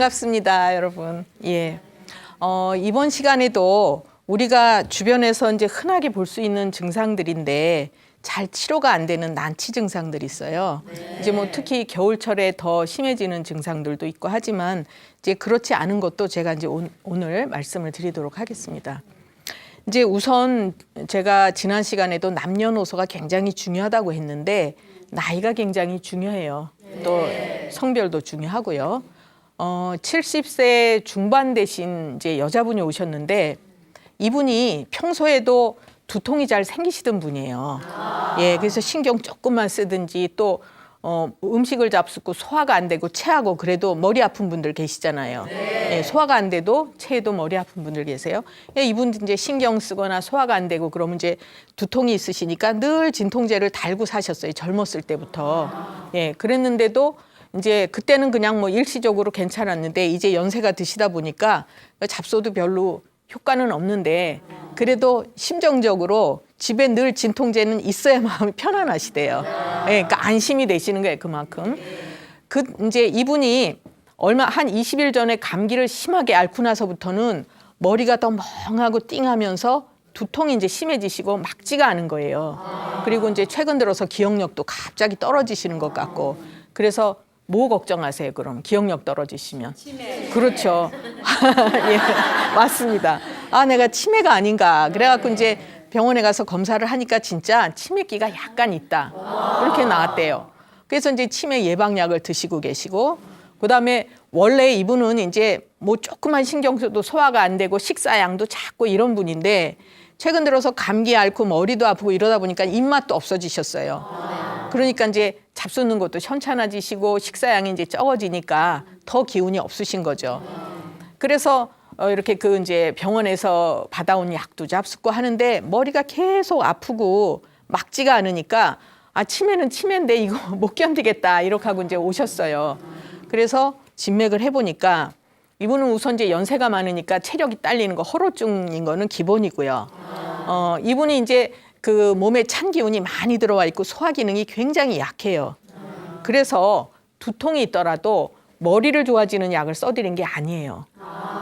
반갑습니다, 여러분. 예. 이번 시간에도 우리가 주변에서 이제 흔하게 볼 수 있는 증상들인데 잘 치료가 안 되는 난치 증상들이 있어요. 이제 뭐 특히 겨울철에 더 심해지는 증상들도 있고 하지만 이제 그렇지 않은 것도 제가 이제 오늘 말씀을 드리도록 하겠습니다. 이제 우선 제가 지난 시간에도 남녀노소가 굉장히 중요하다고 했는데 나이가 굉장히 중요해요. 또 성별도 중요하고요. 70세 중반 되신 이제 여자분이 오셨는데 이분이 평소에도 두통이 잘 생기시던 분이에요. 예, 그래서 신경 조금만 쓰든지 또 음식을 잡수고 소화가 안 되고 체하고 그래도 머리 아픈 분들 계시잖아요. 예, 소화가 안 돼도 체해도 머리 아픈 분들 계세요. 예, 이분 이제 신경 쓰거나 소화가 안 되고 그러면 이제 두통이 있으시니까 늘 진통제를 달고 사셨어요. 젊었을 때부터. 예, 그랬는데도 이제 그때는 그냥 뭐 일시적으로 괜찮았는데 이제 연세가 드시다 보니까 잡숴도 별로 효과는 없는데 그래도 심정적으로 집에 늘 진통제는 있어야 마음이 편안하시대요. 예, 그러니까 안심이 되시는 거예요, 그만큼. 이제 이분이 한 20일 전에 감기를 심하게 앓고 나서부터는 머리가 더 멍하고 띵하면서 두통이 이제 심해지시고 막지가 않은 거예요. 그리고 이제 최근 들어서 기억력도 갑자기 떨어지시는 것 같고 그래서 뭐 걱정하세요, 그럼? 기억력 떨어지시면. 치매. 그렇죠. 예, 맞습니다. 아, 내가 치매가 아닌가. 그래갖고 이제 병원에 가서 검사를 하니까 진짜 치매기가 약간 있다. 이렇게 나왔대요. 그래서 이제 치매 예방약을 드시고 계시고, 그 다음에 원래 이분은 이제 뭐 조그만 신경 써도 소화가 안 되고 식사량도 작고 이런 분인데 최근 들어서 감기 앓고 머리도 아프고 이러다 보니까 입맛도 없어지셨어요. 그러니까 이제 잡수는 것도 현찮아지시고 식사량이 이제 적어지니까 더 기운이 없으신 거죠. 그래서 이렇게 이제 병원에서 받아온 약도 잡수고 하는데 머리가 계속 아프고 막지가 않으니까 아, 치매는 치매인데 이거 못 견디겠다 이렇게 하고 이제 오셨어요. 그래서 진맥을 해보니까 이분은 우선 이제 연세가 많으니까 체력이 딸리는 거 허로증인 거는 기본이고요. 이분이 이제 그 몸에 찬 기운이 많이 들어와 있고 소화 기능이 굉장히 약해요. 그래서 두통이 있더라도 머리를 좋아지는 약을 써드린 게 아니에요.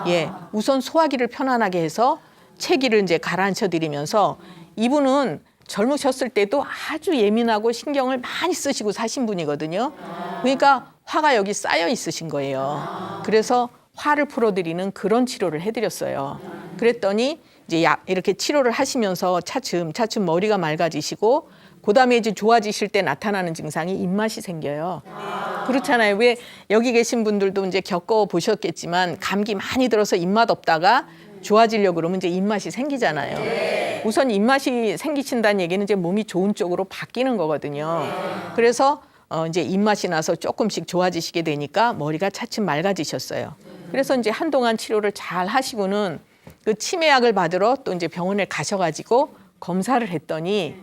예, 우선 소화기를 편안하게 해서 체기를 이제 가라앉혀 드리면서 이분은 젊으셨을 때도 아주 예민하고 신경을 많이 쓰시고 사신 분이거든요. 그러니까 화가 여기 쌓여 있으신 거예요. 그래서 화를 풀어드리는 그런 치료를 해드렸어요. 그랬더니 이제 이렇게 치료를 하시면서 차츰 머리가 맑아지시고 그다음에 이제 좋아지실 때 나타나는 증상이 입맛이 생겨요. 그렇잖아요. 왜 여기 계신 분들도 이제 겪어보셨겠지만 감기 많이 들어서 입맛 없다가 좋아지려고 그러면 이제 입맛이 생기잖아요. 우선 입맛이 생기신다는 얘기는 이제 몸이 좋은 쪽으로 바뀌는 거거든요. 그래서 이제 입맛이 나서 조금씩 좋아지시게 되니까 머리가 차츰 맑아지셨어요. 그래서 이제 한동안 치료를 잘 하시고는 그 치매약을 받으러 또 이제 병원에 가셔가지고 검사를 했더니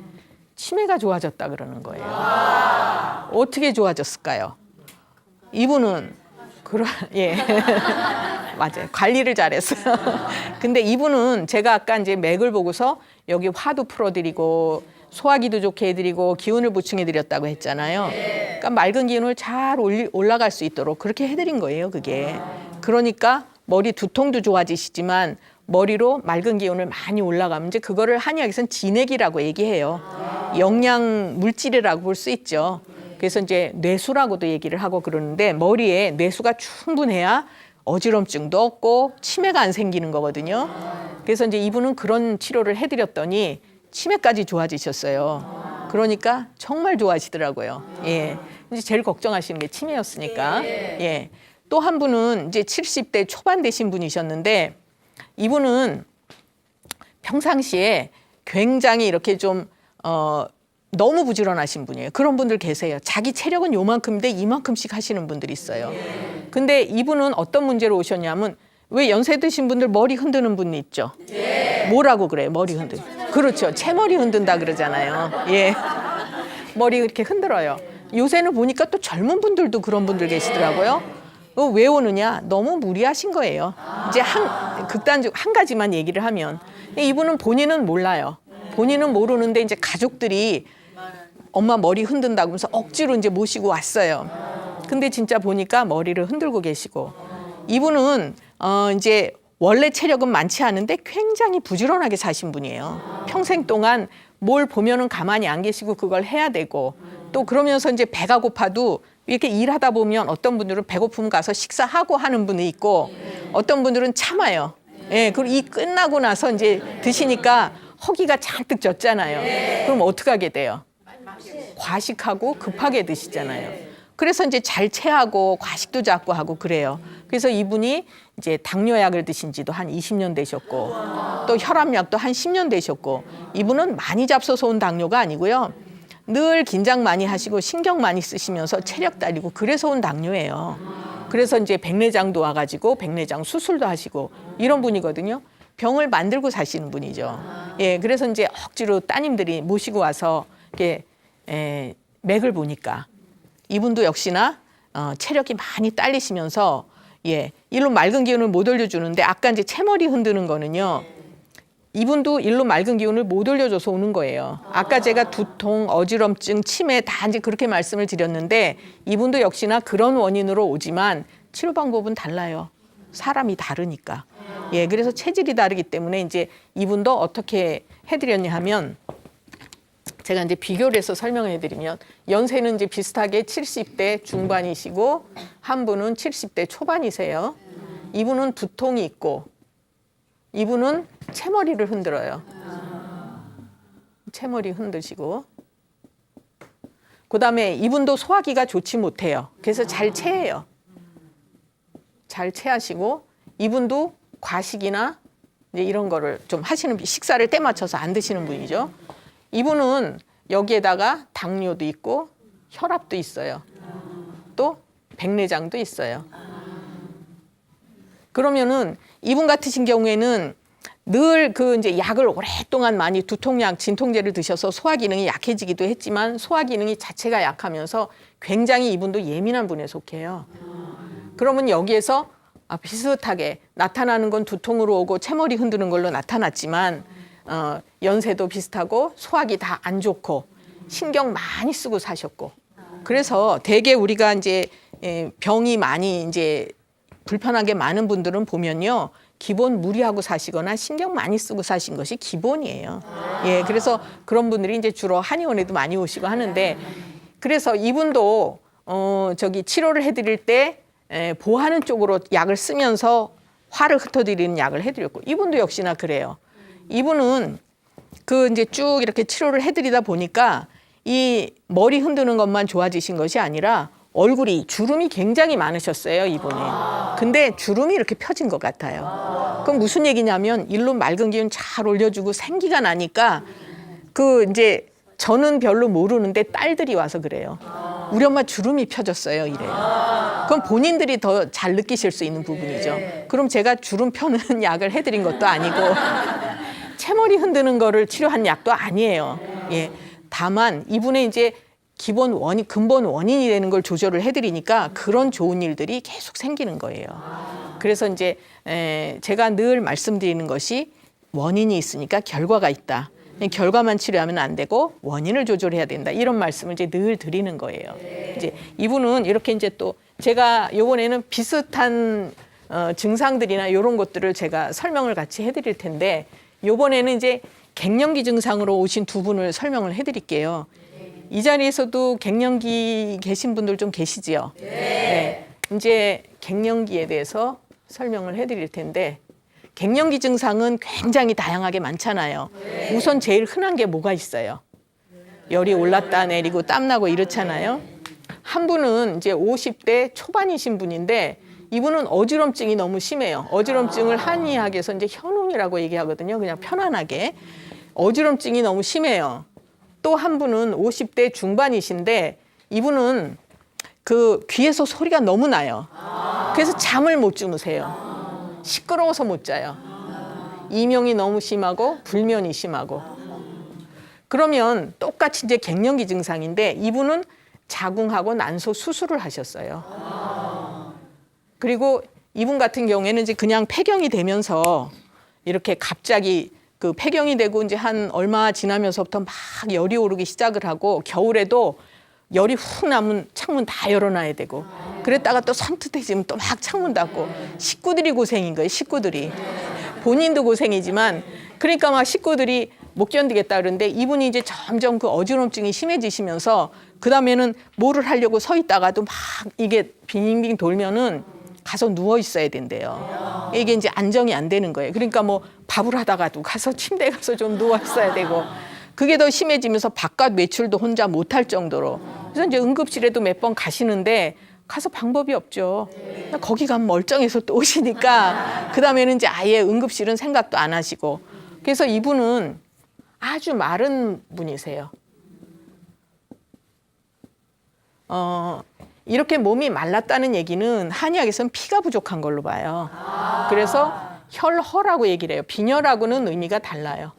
치매가 좋아졌다 그러는 거예요. 어떻게 좋아졌을까요? 이분은 예. 맞아요. 관리를 잘했어요. 근데 이분은 제가 아까 이제 맥을 보고서 여기 화도 풀어드리고 소화기도 좋게 해드리고 기운을 보충해드렸다고 했잖아요. 그러니까 맑은 기운을 잘 올라갈 수 있도록 그렇게 해드린 거예요, 그게. 그러니까 머리 두통도 좋아지시지만 머리로 맑은 기운을 많이 올라가면 이제 그거를 한의학에서는 진액이라고 얘기해요. 영양 물질이라고 볼 수 있죠. 그래서 이제 뇌수라고도 얘기를 하고 그러는데 머리에 뇌수가 충분해야 어지럼증도 없고 치매가 안 생기는 거거든요. 그래서 이제 이분은 그런 치료를 해드렸더니 치매까지 좋아지셨어요. 그러니까 정말 좋아하시더라고요. 예. 이제 제일 걱정하시는 게 치매였으니까. 예. 또 한 분은 이제 70대 초반 되신 분이셨는데 이분은 평상시에 굉장히 이렇게 좀 너무 부지런하신 분이에요. 그런 분들 계세요. 자기 체력은 요만큼인데 이만큼씩 하시는 분들이 있어요. 근데 이분은 어떤 문제로 오셨냐면 왜 연세 드신 분들 머리 흔드는 분 있죠? 뭐라고 그래요? 머리 흔들. 그렇죠. 채머리 흔든다 그러잖아요. 예. 머리 이렇게 흔들어요. 요새는 보니까 또 젊은 분들도 그런 분들 계시더라고요. 왜 오느냐? 너무 무리하신 거예요. 이제 극단적 한 가지만 얘기를 하면 이분은 본인은 몰라요. 본인은 모르는데 이제 가족들이 엄마 머리 흔든다고 하면서 억지로 이제 모시고 왔어요. 근데 진짜 보니까 머리를 흔들고 계시고 이분은 이제 원래 체력은 많지 않은데 굉장히 부지런하게 사신 분이에요. 평생 동안 뭘 보면은 가만히 안 계시고 그걸 해야 되고 또 그러면서 이제 배가 고파도 이렇게 일하다 보면 어떤 분들은 배고프면 가서 식사하고 하는 분이 있고 어떤 분들은 참아요. 예, 그리고 이 끝나고 나서 이제 드시니까 허기가 잔뜩 졌잖아요. 그럼 어떻게 하게 돼요? 과식하고 급하게 드시잖아요. 그래서 이제 잘 체하고 과식도 자꾸 하고 그래요. 그래서 이분이 이제 당뇨약을 드신 지도 한 20년 되셨고 또 혈압약도 한 10년 되셨고 이분은 많이 잡숴서 온 당뇨가 아니고요. 늘 긴장 많이 하시고 신경 많이 쓰시면서 체력 딸리고 그래서 온 당뇨예요. 그래서 이제 백내장도 와가지고 백내장 수술도 하시고 이런 분이거든요. 병을 만들고 사시는 분이죠. 예, 그래서 이제 억지로 따님들이 모시고 와서 이렇게 맥을 보니까 이분도 역시나 체력이 많이 딸리시면서 예, 일로 맑은 기운을 못 올려주는데 아까 이제 채머리 흔드는 거는요. 이분도 일로 맑은 기운을 못 올려줘서 오는 거예요. 아까 제가 두통, 어지럼증, 치매 다 이제 그렇게 말씀을 드렸는데 이분도 역시나 그런 원인으로 오지만 치료 방법은 달라요. 사람이 다르니까. 예, 그래서 체질이 다르기 때문에 이제 이분도 어떻게 해드렸냐 하면 제가 이제 비교를 해서 설명해 드리면 연세는 이제 비슷하게 70대 중반이시고 한 분은 70대 초반이세요. 이분은 두통이 있고 이분은 채머리를 흔들어요. 채머리 흔드시고 그다음에 이분도 소화기가 좋지 못해요. 그래서 잘 체해요. 잘 체하시고 이분도 과식이나 이제 이런 거를 좀 하시는 식사를 때 맞춰서 안 드시는 분이죠. 이분은 여기에다가 당뇨도 있고 혈압도 있어요. 또 백내장도 있어요. 그러면은 이분 같으신 경우에는 늘 그 이제 약을 오랫동안 많이 두통약, 진통제를 드셔서 소화 기능이 약해지기도 했지만 소화 기능이 자체가 약하면서 굉장히 이분도 예민한 분에 속해요. 그러면 여기에서 비슷하게 나타나는 건 두통으로 오고 채머리 흔드는 걸로 나타났지만 연세도 비슷하고 소화기 다 안 좋고 신경 많이 쓰고 사셨고 그래서 대개 우리가 이제 병이 많이 이제 불편하게 많은 분들은 보면요 기본 무리하고 사시거나 신경 많이 쓰고 사신 것이 기본이에요. 예, 그래서 그런 분들이 이제 주로 한의원에도 많이 오시고 하는데 그래서 이분도 저기 치료를 해드릴 때 보하는 쪽으로 약을 쓰면서 화를 흩어드리는 약을 해드렸고 이분도 역시나 그래요. 이분은 그 이제 쭉 이렇게 치료를 해드리다 보니까 이 머리 흔드는 것만 좋아지신 것이 아니라 얼굴이 주름이 굉장히 많으셨어요, 이분이. 근데 주름이 이렇게 펴진 것 같아요. 그럼 무슨 얘기냐면 일로 맑은 기운 잘 올려주고 생기가 나니까 그 이제 저는 별로 모르는데 딸들이 와서 그래요. 우리 엄마 주름이 펴졌어요, 이래요. 그럼 본인들이 더 잘 느끼실 수 있는 부분이죠. 그럼 제가 주름 펴는 약을 해드린 것도 아니고 채머리 흔드는 거를 치료한 약도 아니에요. 예. 다만 이분의 이제 기본 원인, 근본 원인이 되는 걸 조절을 해드리니까 그런 좋은 일들이 계속 생기는 거예요. 그래서 이제 제가 늘 말씀드리는 것이 원인이 있으니까 결과가 있다. 결과만 치료하면 안 되고 원인을 조절해야 된다. 이런 말씀을 이제 늘 드리는 거예요. 이제 이분은 이렇게 이제 또 제가 이번에는 비슷한 증상들이나 이런 것들을 제가 설명을 같이 해드릴 텐데 이번에는 이제 갱년기 증상으로 오신 두 분을 설명을 해드릴게요. 이 자리에서도 갱년기 계신 분들 좀 계시지요? 네. 이제 갱년기에 대해서 설명을 해드릴 텐데 갱년기 증상은 굉장히 다양하게 많잖아요. 우선 제일 흔한 게 뭐가 있어요? 열이 올랐다 내리고 땀나고 이렇잖아요. 한 분은 이제 50대 초반이신 분인데 이분은 어지럼증이 너무 심해요. 어지럼증을 한의학에서 이제 현웅이라고 얘기하거든요. 그냥 편안하게. 어지럼증이 너무 심해요. 또 한 분은 50대 중반이신데 이분은 그 귀에서 소리가 너무 나요. 그래서 잠을 못 주무세요. 시끄러워서 못 자요. 이명이 너무 심하고 불면이 심하고. 그러면 똑같이 이제 갱년기 증상인데 이분은 자궁하고 난소 수술을 하셨어요. 그리고 이분 같은 경우에는 이제 그냥 폐경이 되면서 이렇게 갑자기 그 폐경이 되고 이제 한 얼마 지나면서부터 막 열이 오르기 시작을 하고 겨울에도 열이 훅 나면 창문 다 열어놔야 되고 그랬다가 또 선뜻해지면 또 막 창문 닫고 식구들이 고생인 거예요. 식구들이. 본인도 고생이지만 그러니까 막 식구들이 못 견디겠다 그러는데 이분이 이제 점점 그 어지럼증이 심해지시면서 그다음에는 뭐를 하려고 서 있다가도 막 이게 빙빙 돌면은 가서 누워 있어야 된대요. 이게 이제 안정이 안 되는 거예요. 그러니까 뭐 밥을 하다가도 가서 침대에 가서 좀 누워 있어야 되고 그게 더 심해지면서 바깥 외출도 혼자 못 할 정도로. 그래서 이제 응급실에도 몇 번 가시는데 가서 방법이 없죠. 거기 가면 멀쩡해서 또 오시니까 그다음에는 이제 아예 응급실은 생각도 안 하시고. 그래서 이분은 아주 마른 분이세요. 이렇게 몸이 말랐다는 얘기는 한의학에서는 피가 부족한 걸로 봐요. 그래서 혈허라고 얘기를 해요. 빈혈하고는 의미가 달라요.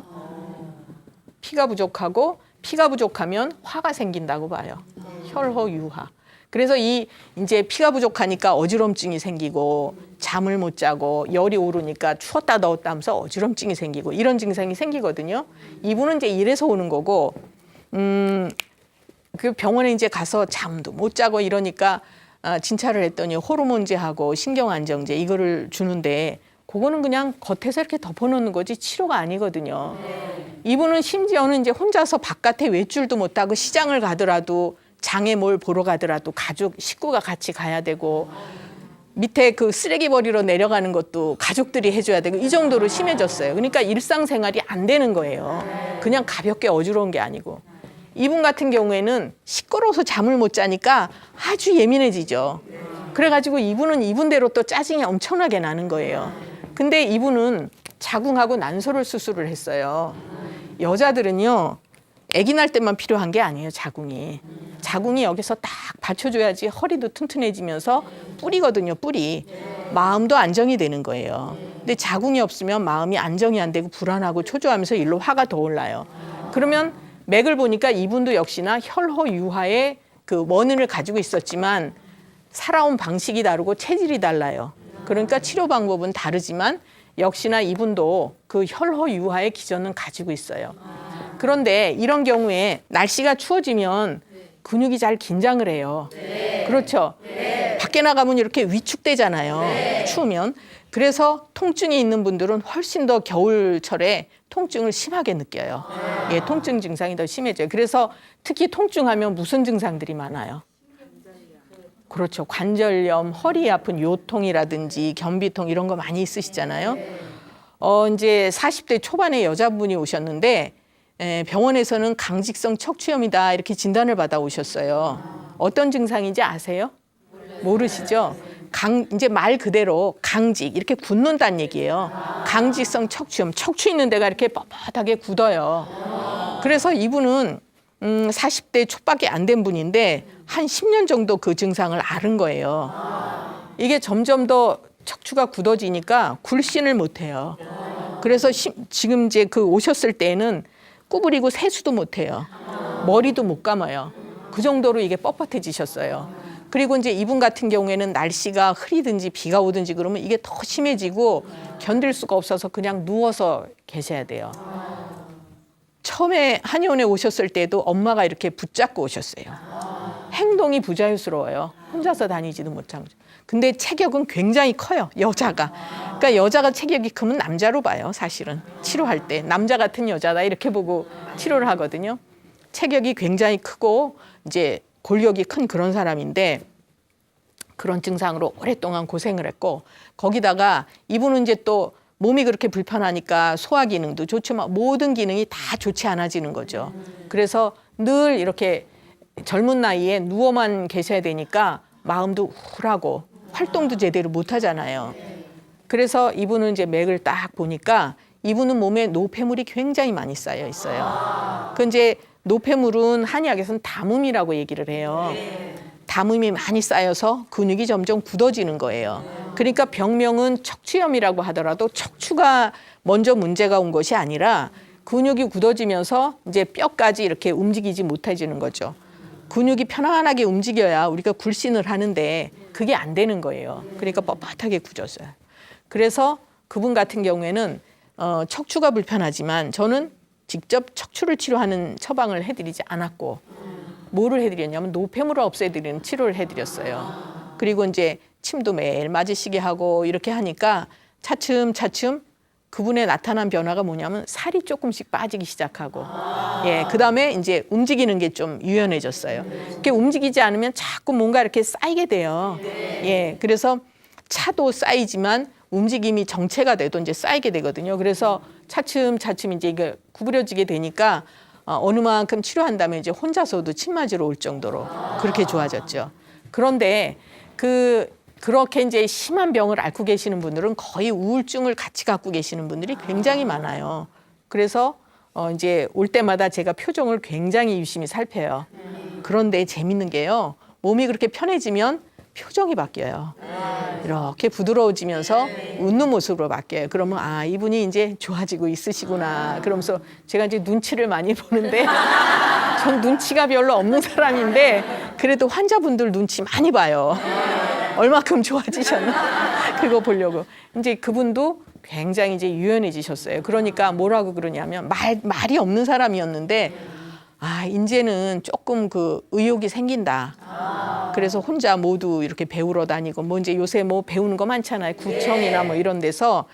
피가 부족하고 피가 부족하면 화가 생긴다고 봐요. 혈허 유화. 그래서 이제 피가 부족하니까 어지럼증이 생기고 잠을 못 자고 열이 오르니까 추웠다 더웠다 하면서 어지럼증이 생기고 이런 증상이 생기거든요. 이분은 이제 이래서 오는 거고 그 병원에 이제 가서 잠도 못 자고 이러니까 진찰을 했더니 호르몬제하고 신경안정제 이거를 주는데 그거는 그냥 겉에서 이렇게 덮어놓는 거지 치료가 아니거든요. 이분은 심지어는 이제 혼자서 바깥에 외출도 못하고 시장을 가더라도 장에 뭘 보러 가더라도 가족 식구가 같이 가야 되고 밑에 그 쓰레기 버리러 내려가는 것도 가족들이 해줘야 되고 이 정도로 심해졌어요. 그러니까 일상생활이 안 되는 거예요. 그냥 가볍게 어지러운 게 아니고. 이분 같은 경우에는 시끄러워서 잠을 못 자니까 아주 예민해지죠. 그래가지고 이분은 이분대로 또 짜증이 엄청나게 나는 거예요. 근데 이분은 자궁하고 난소를 수술을 했어요. 여자들은요, 아기 날 때만 필요한 게 아니에요, 자궁이. 자궁이 여기서 딱 받쳐줘야지 허리도 튼튼해지면서 뿌리거든요, 뿌리. 마음도 안정이 되는 거예요. 근데 자궁이 없으면 마음이 안정이 안 되고 불안하고 초조하면서 일로 화가 더 올라요. 그러면 맥을 보니까 이분도 역시나 혈허 유화의 그 원인을 가지고 있었지만 살아온 방식이 다르고 체질이 달라요. 그러니까 치료 방법은 다르지만 역시나 이분도 그 혈허 유화의 기전은 가지고 있어요. 그런데 이런 경우에 날씨가 추워지면 근육이 잘 긴장을 해요. 그렇죠? 밖에 나가면 이렇게 위축되잖아요. 추우면. 그래서 통증이 있는 분들은 훨씬 더 겨울철에 통증을 심하게 느껴요. 예, 통증 증상이 더 심해져요. 그래서 특히 통증하면 무슨 증상들이 많아요? 그렇죠. 관절염, 허리 아픈 요통이라든지 변비통 이런 거 많이 있으시잖아요. 이제 40대 초반에 여자분이 오셨는데 병원에서는 강직성 척추염이다 이렇게 진단을 받아 오셨어요. 어떤 증상인지 아세요? 모르시죠? 이제 말 그대로 강직 이렇게 굳는다는 얘기예요. 강직성 척추염, 척추 있는 데가 이렇게 뻣뻣하게 굳어요. 그래서 이분은 40대 초밖에 안 된 분인데 한 10년 정도 그 증상을 앓은 거예요. 이게 점점 더 척추가 굳어지니까 굴신을 못 해요. 그래서 지금 이제 그 오셨을 때는 구부리고 세수도 못 해요. 머리도 못 감아요. 그 정도로 이게 뻣뻣해지셨어요. 그리고 이제 이분 같은 경우에는 날씨가 흐리든지 비가 오든지 그러면 이게 더 심해지고 견딜 수가 없어서 그냥 누워서 계셔야 돼요. 처음에 한의원에 오셨을 때도 엄마가 이렇게 붙잡고 오셨어요. 행동이 부자유스러워요. 혼자서 다니지도 못하고. 근데 체격은 굉장히 커요, 여자가. 그러니까 여자가 체격이 크면 남자로 봐요, 사실은. 치료할 때. 남자 같은 여자다 이렇게 보고 치료를 하거든요. 체격이 굉장히 크고 이제 골격이 큰 그런 사람인데 그런 증상으로 오랫동안 고생을 했고 거기다가 이분은 이제 또 몸이 그렇게 불편하니까 소화 기능도 좋지만 모든 기능이 다 좋지 않아지는 거죠. 그래서 늘 이렇게 젊은 나이에 누워만 계셔야 되니까 마음도 우울하고 활동도 제대로 못 하잖아요. 그래서 이분은 이제 맥을 딱 보니까 이분은 몸에 노폐물이 굉장히 많이 쌓여 있어요. 그 이제 노폐물은 한의학에서는 담음이라고 얘기를 해요. 담음이 많이 쌓여서 근육이 점점 굳어지는 거예요. 그러니까 병명은 척추염이라고 하더라도 척추가 먼저 문제가 온 것이 아니라 근육이 굳어지면서 이제 뼈까지 이렇게 움직이지 못해지는 거죠. 근육이 편안하게 움직여야 우리가 굴신을 하는데 그게 안 되는 거예요. 그러니까 뻣뻣하게 굳어져요. 그래서 그분 같은 경우에는 척추가 불편하지만 저는 직접 척추를 치료하는 처방을 해드리지 않았고 뭐를 해드렸냐면 노폐물을 없애드리는 치료를 해드렸어요. 그리고 이제 침도 매일 맞으시게 하고 이렇게 하니까 차츰차츰 그분의 나타난 변화가 뭐냐면 살이 조금씩 빠지기 시작하고 예, 그다음에 이제 움직이는 게 좀 유연해졌어요. 이렇게 움직이지 않으면 자꾸 뭔가 이렇게 쌓이게 돼요. 예, 그래서 차도 쌓이지만 움직임이 정체가 돼도 이제 쌓이게 되거든요. 그래서 차츰차츰 이제 이게 구부려지게 되니까 어느 만큼 치료한 다음에 이제 혼자서도 침 맞으러 올 정도로 그렇게 좋아졌죠. 그런데 그렇게 이제 심한 병을 앓고 계시는 분들은 거의 우울증을 같이 갖고 계시는 분들이 굉장히 많아요. 그래서 이제 올 때마다 제가 표정을 굉장히 유심히 살펴요. 그런데 재밌는 게요. 몸이 그렇게 편해지면 표정이 바뀌어요. 이렇게 부드러워지면서 웃는 모습으로 바뀌어요. 그러면 아, 이분이 이제 좋아지고 있으시구나. 그러면서 제가 이제 눈치를 많이 보는데 전 눈치가 별로 없는 사람인데 그래도 환자분들 눈치 많이 봐요. 얼마큼 좋아지셨나 그거 보려고. 이제 그분도 굉장히 이제 유연해지셨어요. 그러니까 뭐라고 그러냐면 말이 없는 사람이었는데 아, 이제는 조금 그 의욕이 생긴다. 그래서 혼자 모두 이렇게 배우러 다니고 뭐 이제 요새 뭐 배우는 거 많잖아요. 구청이나 뭐 이런 데서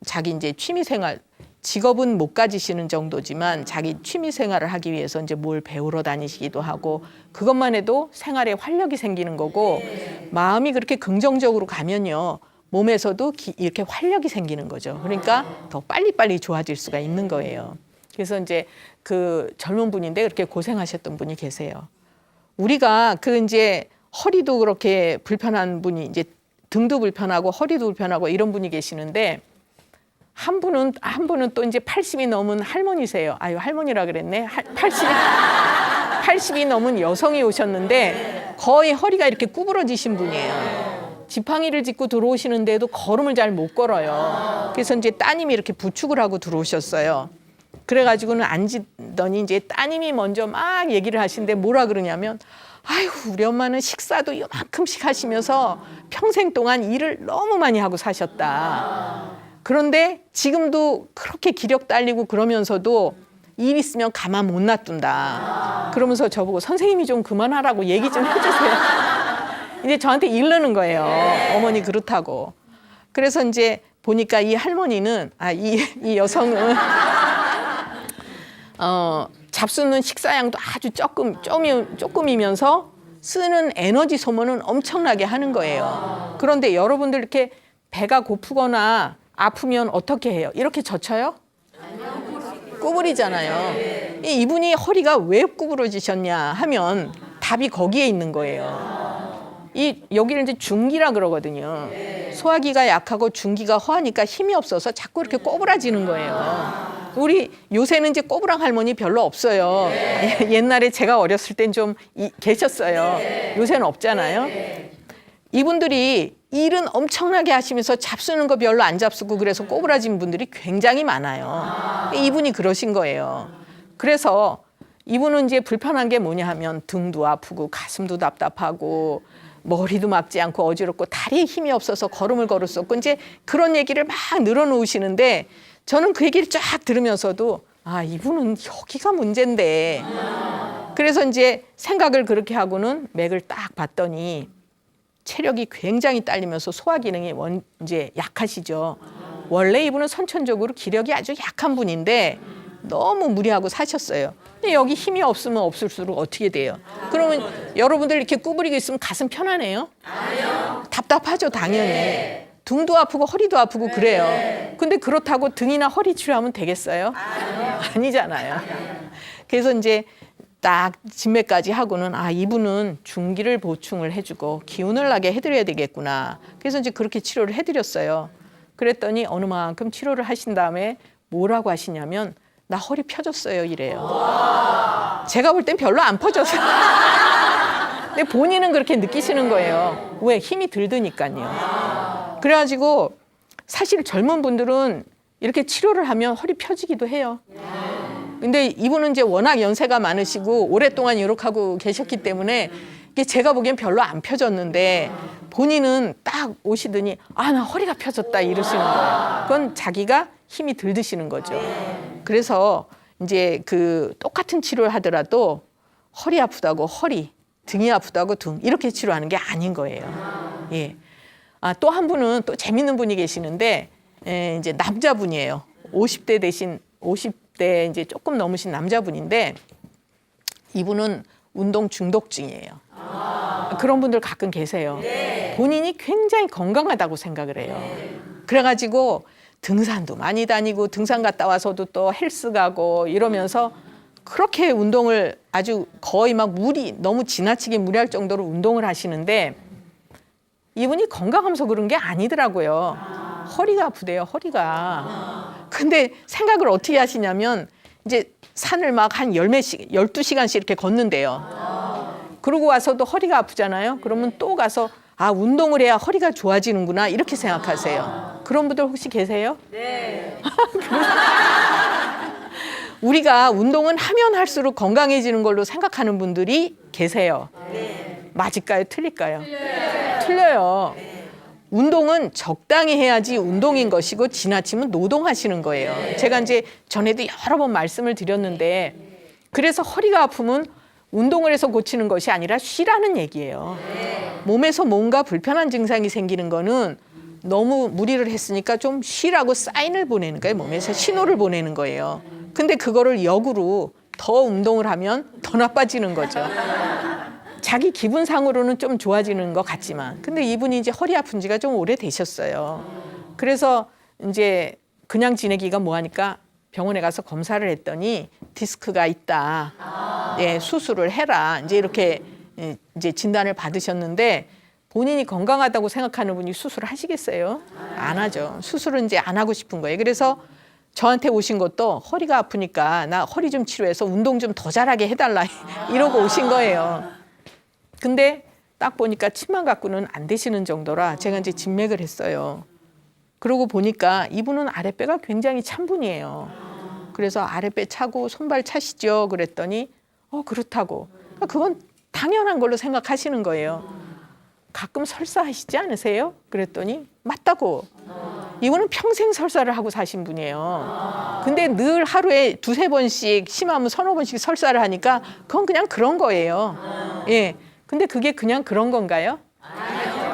자기 이제 취미 생활 직업은 못 가지시는 정도지만 자기 취미 생활을 하기 위해서 이제 뭘 배우러 다니시기도 하고 그것만 해도 생활에 활력이 생기는 거고 마음이 그렇게 긍정적으로 가면요. 몸에서도 이렇게 활력이 생기는 거죠. 그러니까 더 빨리빨리 좋아질 수가 있는 거예요. 그래서 이제 그 젊은 분인데 그렇게 고생하셨던 분이 계세요. 우리가 그 이제 허리도 그렇게 불편한 분이 이제 등도 불편하고 허리도 불편하고 이런 분이 계시는데 한 분은 또 이제 80이 넘은 할머니세요. 아유, 할머니라 그랬네. 80이 넘은 여성이 오셨는데 거의 허리가 이렇게 구부러지신 분이에요. 지팡이를 짚고 들어오시는데도 걸음을 잘 못 걸어요. 그래서 이제 따님이 이렇게 부축을 하고 들어오셨어요. 그래가지고는 앉더니 이제 따님이 먼저 막 얘기를 하시는데 뭐라 그러냐면 아이고 우리 엄마는 식사도 이만큼씩 하시면서 평생 동안 일을 너무 많이 하고 사셨다. 그런데 지금도 그렇게 기력 딸리고 그러면서도 일 있으면 가만 못 놔둔다. 그러면서 저보고 선생님이 좀 그만하라고 얘기 좀 해주세요. 이제 저한테 이르는 거예요. 어머니 그렇다고. 그래서 이제 보니까 이 할머니는 이 여성은 잡수는 식사량도 아주 조금이면서 쓰는 에너지 소모는 엄청나게 하는 거예요. 그런데 여러분들 이렇게 배가 고프거나 아프면 어떻게 해요? 이렇게 젖혀요? 구부리잖아요. 이분이 허리가 왜 구부러지셨냐 하면 답이 거기에 있는 거예요. 여기를 이제 중기라 그러거든요. 소화기가 약하고 중기가 허하니까 힘이 없어서 자꾸 이렇게 꼬부라지는 거예요. 우리 요새는 이제 꼬부랑 할머니 별로 없어요. 옛날에 제가 어렸을 땐 좀 계셨어요. 요새는 없잖아요. 이분들이 일은 엄청나게 하시면서 잡수는 거 별로 안 잡수고 그래서 꼬부라진 분들이 굉장히 많아요. 이분이 그러신 거예요. 그래서 이분은 이제 불편한 게 뭐냐 하면 등도 아프고 가슴도 답답하고 머리도 막지 않고 어지럽고 다리에 힘이 없어서 걸음을 걸을 수 없고 이제 그런 얘기를 막 늘어놓으시는데 저는 그 얘기를 쫙 들으면서도 아, 이분은 여기가 문제인데. 그래서 이제 생각을 그렇게 하고는 맥을 딱 봤더니 체력이 굉장히 딸리면서 소화 기능이 이제 약하시죠. 원래 이분은 선천적으로 기력이 아주 약한 분인데 너무 무리하고 사셨어요. 근데 여기 힘이 없으면 없을수록 어떻게 돼요? 그러면 여러분들 이렇게 구부리고 있으면 가슴 편하네요? 아니요. 답답하죠, 당연히. 등도 아프고 허리도 아프고 그래요. 근데 그렇다고 등이나 허리 치료하면 되겠어요? 아니잖아요. 그래서 이제 딱 진맥까지 하고는 아, 이분은 중기를 보충을 해주고 기운을 나게 해드려야 되겠구나. 그래서 이제 그렇게 치료를 해드렸어요. 그랬더니 어느 만큼 치료를 하신 다음에 뭐라고 하시냐면 나 허리 펴졌어요 이래요. 제가 볼 땐 별로 안 펴졌어요. 근데 본인은 그렇게 느끼시는 거예요. 왜? 힘이 들드니까요. 그래가지고 사실 젊은 분들은 이렇게 치료를 하면 허리 펴지기도 해요. 근데 이분은 이제 워낙 연세가 많으시고 오랫동안 이렇게 하고 계셨기 때문에 이게 제가 보기엔 별로 안 펴졌는데 본인은 딱 오시더니 아, 나 허리가 펴졌다 이러시는 거예요. 그건 자기가 힘이 들 드시는 거죠. 그래서 이제 그 똑같은 치료를 하더라도 허리 아프다고 허리, 등이 아프다고 등 이렇게 치료하는 게 아닌 거예요. 예. 또 한 분은 또 재밌는 분이 계시는데 이제 남자분이에요. 50대 대신 50대 이제 조금 넘으신 남자분인데 이분은 운동 중독증이에요. 그런 분들 가끔 계세요. 본인이 굉장히 건강하다고 생각을 해요. 그래가지고 등산도 많이 다니고 등산 갔다 와서도 또 헬스 가고 이러면서 그렇게 운동을 아주 거의 막 너무 지나치게 무리할 정도로 운동을 하시는데 이분이 건강하면서 그런 게 아니더라고요. 허리가 아프대요, 허리가. 근데 생각을 어떻게 하시냐면 이제 산을 막 한 12시간씩 이렇게 걷는데요. 그러고 와서도 허리가 아프잖아요. 그러면 또 가서 운동을 해야 허리가 좋아지는구나 이렇게 생각하세요. 그런 분들 혹시 계세요? 네. 우리가 운동은 하면 할수록 건강해지는 걸로 생각하는 분들이 계세요. 맞을까요? 틀릴까요? 틀려요. 운동은 적당히 해야지 운동인 것이고 지나치면 노동하시는 거예요. 제가 이제 전에도 여러 번 말씀을 드렸는데 그래서 허리가 아프면 운동을 해서 고치는 것이 아니라 쉬라는 얘기예요. 몸에서 뭔가 불편한 증상이 생기는 거는 너무 무리를 했으니까 좀 쉬라고 사인을 보내는 거예요. 몸에서 신호를 보내는 거예요. 근데 그거를 역으로 더 운동을 하면 더 나빠지는 거죠. 자기 기분상으로는 좀 좋아지는 것 같지만 근데 이분이 이제 허리 아픈 지가 좀 오래되셨어요. 그래서 이제 그냥 지내기가 뭐하니까 병원에 가서 검사를 했더니 디스크가 있다. 예, 수술을 해라. 이제 이렇게 이제 진단을 받으셨는데 본인이 건강하다고 생각하는 분이 수술을 하시겠어요? 안 하죠. 수술은 이제 안 하고 싶은 거예요. 그래서 저한테 오신 것도 허리가 아프니까 나 허리 좀 치료해서 운동 좀 더 잘하게 해달라 이러고 오신 거예요. 근데 딱 보니까 침만 갖고는 안 되시는 정도라 제가 이제 진맥을 했어요. 그러고 보니까 이분은 아랫배가 굉장히 찬 분이에요. 그래서 아랫배 차고 손발 차시죠? 그랬더니 그렇다고. 그건 당연한 걸로 생각하시는 거예요. 가끔 설사하시지 않으세요? 그랬더니 맞다고. 이분은 평생 설사를 하고 사신 분이에요. 근데 늘 하루에 2-3번씩 심하면 3-4번씩 설사를 하니까 그건 그냥 그런 거예요. 예. 근데 그게 그냥 그런 건가요?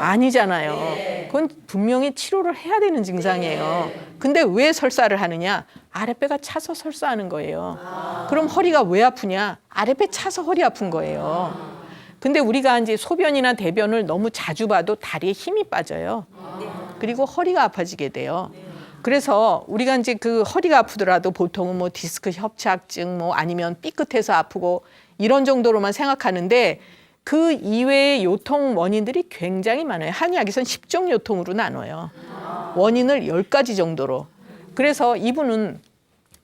아니잖아요. 그건 분명히 치료를 해야 되는 증상이에요. 근데 왜 설사를 하느냐? 아랫배가 차서 설사하는 거예요. 그럼 허리가 왜 아프냐? 아랫배 차서 허리 아픈 거예요. 근데 우리가 이제 소변이나 대변을 너무 자주 봐도 다리에 힘이 빠져요. 그리고 허리가 아파지게 돼요. 그래서 우리가 이제 그 허리가 아프더라도 보통은 뭐 디스크 협착증 아니면 삐끗해서 아프고 이런 정도로만 생각하는데 그 이외의 요통 원인들이 굉장히 많아요. 한의학에서는 10종 요통으로 나눠요. 원인을 10가지 정도로. 그래서 이분은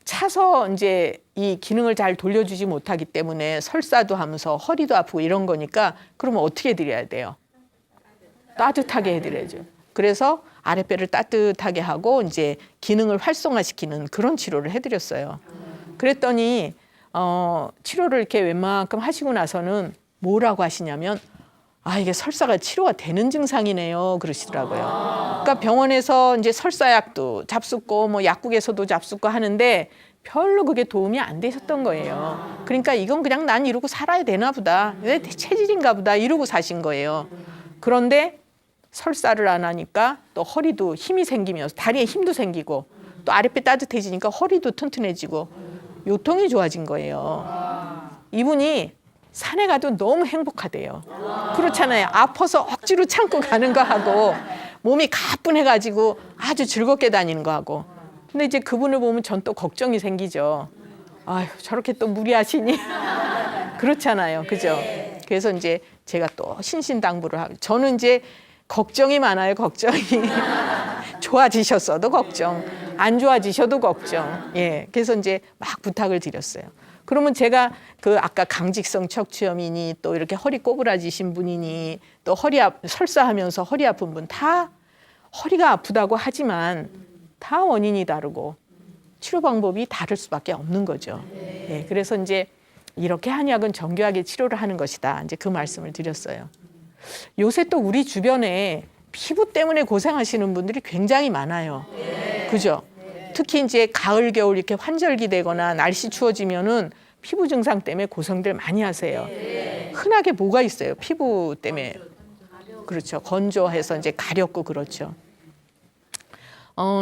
차서 이제 이 기능을 잘 돌려주지 못하기 때문에 설사도 하면서 허리도 아프고 이런 거니까 그러면 어떻게 해드려야 돼요? 따뜻하게 해드려야죠. 그래서 아랫배를 따뜻하게 하고 이제 기능을 활성화시키는 그런 치료를 해드렸어요. 그랬더니 치료를 이렇게 웬만큼 하시고 나서는 뭐라고 하시냐면 이게 설사가 치료가 되는 증상이네요 그러시더라고요. 그러니까 병원에서 이제 설사약도 잡숫고 약국에서도 잡숫고 하는데 별로 그게 도움이 안 되셨던 거예요. 그러니까 이건 그냥 난 이러고 살아야 되나 보다. 내 체질인가 보다 이러고 사신 거예요. 그런데 설사를 안 하니까 또 허리도 힘이 생기면서 다리에 힘도 생기고 또 아랫배 따뜻해지니까 허리도 튼튼해지고 요통이 좋아진 거예요. 이분이 산에 가도 너무 행복하대요. 그렇잖아요. 아파서 억지로 참고 가는 거 하고 몸이 가뿐해가지고 아주 즐겁게 다니는 거 하고. 근데 이제 그분을 보면 전 또 걱정이 생기죠. 아유, 저렇게 또 무리하시니? 그렇잖아요. 그죠? 그래서 이제 제가 또 신신당부를 하고 저는 이제 걱정이 많아요. 걱정이. 좋아지셨어도 걱정, 안 좋아지셔도 걱정. 예, 그래서 이제 막 부탁을 드렸어요. 그러면 제가 그 아까 강직성 척추염이니 또 이렇게 허리 꼬부라지신 분이니 또 설사하면서 허리 아픈 분 다 허리가 아프다고 하지만 다 원인이 다르고 치료 방법이 다를 수밖에 없는 거죠. 예, 그래서 이제 이렇게 한의학은 정교하게 치료를 하는 것이다. 이제 그 말씀을 드렸어요. 요새 또 우리 주변에 피부 때문에 고생하시는 분들이 굉장히 많아요. 그죠? 특히 이제 가을, 겨울 이렇게 환절기 되거나 날씨 추워지면은 피부 증상 때문에 고생들 많이 하세요. 흔하게 뭐가 있어요? 피부 때문에. 그렇죠. 건조해서 이제 가렵고 그렇죠.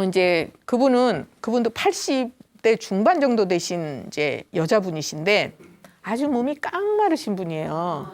이제 그분도 80대 중반 정도 되신 이제 여자분이신데 아주 몸이 깡마르신 분이에요.